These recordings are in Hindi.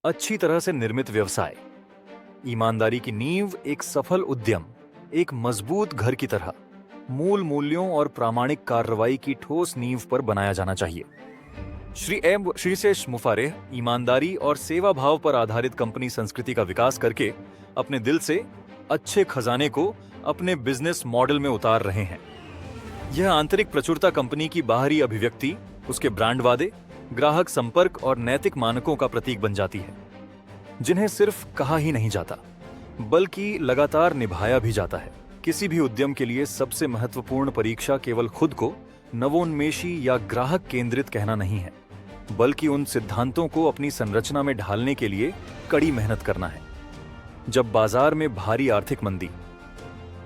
अच्छी तरह से निर्मित व्यवसाय। ईमानदारी की नींव एक सफल उद्यम, एक मजबूत घर की तरह मूल मूल्यों और प्रामाणिक कार्रवाई की ठोस नींव पर बनाया जाना चाहिए। श्रीशेष मुफारेह ईमानदारी और सेवा भाव पर आधारित कंपनी संस्कृति का विकास करके अपने दिल से अच्छे खजाने को अपने बिजनेस मॉडल में उतार रहे हैं। यह आंतरिक प्रचुरता कंपनी की बाहरी अभिव्यक्ति, उसके ब्रांड वादे, ग्राहक संपर्क और नैतिक मानकों का प्रतीक बन जाती है, जिन्हें सिर्फ कहा ही नहीं जाता बल्कि लगातार निभाया भी जाता है। किसी भी उद्यम के लिए सबसे महत्वपूर्ण परीक्षा केवल खुद को नवोन्मेषी या ग्राहक केंद्रित कहना नहीं है, बल्कि उन सिद्धांतों को अपनी संरचना में ढालने के लिए कड़ी मेहनत करना है। जब बाजार में भारी आर्थिक मंदी,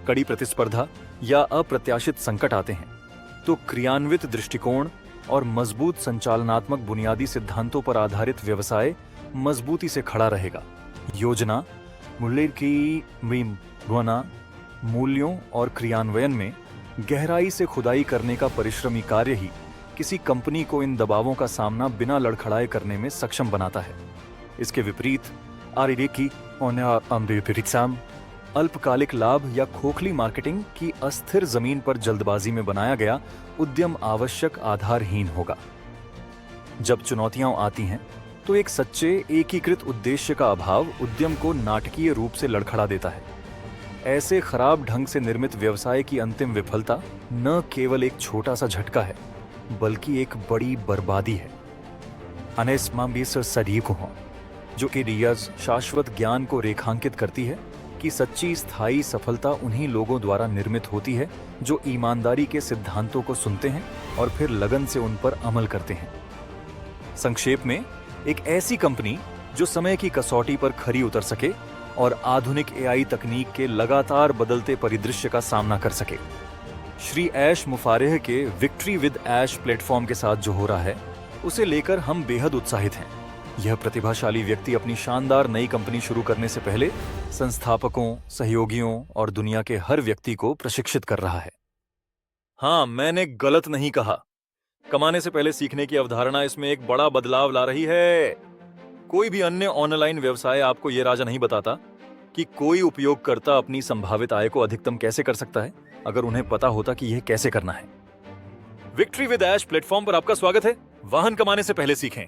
कड़ी प्रतिस्पर्धा या अप्रत्याशित संकट आते हैं, तो क्रियान्वित दृष्टिकोण और मजबूत संचालनात्मक बुनियादी सिद्धांतों पर आधारित व्यवसाय मजबूती से खड़ा रहेगा। योजना, मूल्यों और क्रियान्वयन में गहराई से खुदाई करने का परिश्रमी कार्य ही किसी कंपनी को इन दबावों का सामना बिना लड़खड़ाए करने में सक्षम बनाता है। इसके विपरीत अल्पकालिक लाभ या खोखली मार्केटिंग की अस्थिर जमीन पर जल्दबाजी में बनाया गया उद्यम आवश्यक आधारहीन होगा। जब चुनौतियां आती हैं, तो एक सच्चे एकीकृत उद्देश्य का अभाव उद्यम को नाटकीय रूप से लड़खड़ा देता है। ऐसे खराब ढंग से निर्मित व्यवसाय की अंतिम विफलता न केवल एक छोटा सा झटका है, बल्कि एक बड़ी बर्बादी है। जो कि रियाज शाश्वत ज्ञान को रेखांकित करती है कि सच्ची स्थायी सफलता उन्हीं लोगों द्वारा निर्मित होती है जो ईमानदारी के सिद्धांतों को सुनते हैं और फिर लगन से उन पर अमल करते हैं। संक्षेप में, एक ऐसी कंपनी जो समय की कसौटी पर खरी उतर सके और आधुनिक एआई तकनीक के लगातार बदलते परिदृश्य का सामना कर सके। श्री ऐश मुफारेह के विक्ट्री विद ऐश प्लेटफॉर्म के साथ जो हो रहा है, उसे लेकर हम बेहद उत्साहित हैं। यह प्रतिभाशाली व्यक्ति अपनी शानदार नई कंपनी शुरू करने से पहले संस्थापकों, सहयोगियों और दुनिया के हर व्यक्ति को प्रशिक्षित कर रहा है। हाँ, मैंने गलत नहीं कहा। कमाने से पहले सीखने की अवधारणा इसमें एक बड़ा बदलाव ला रही है। कोई भी अन्य ऑनलाइन व्यवसाय आपको यह राजा नहीं बताता कि कोई उपयोगकर्ता अपनी संभावित आय को अधिकतम कैसे कर सकता है, अगर उन्हें पता होता कि यह कैसे करना है। विक्ट्री विद ऐश प्लेटफॉर्म पर आपका स्वागत है। वाहन कमाने से पहले सीखें।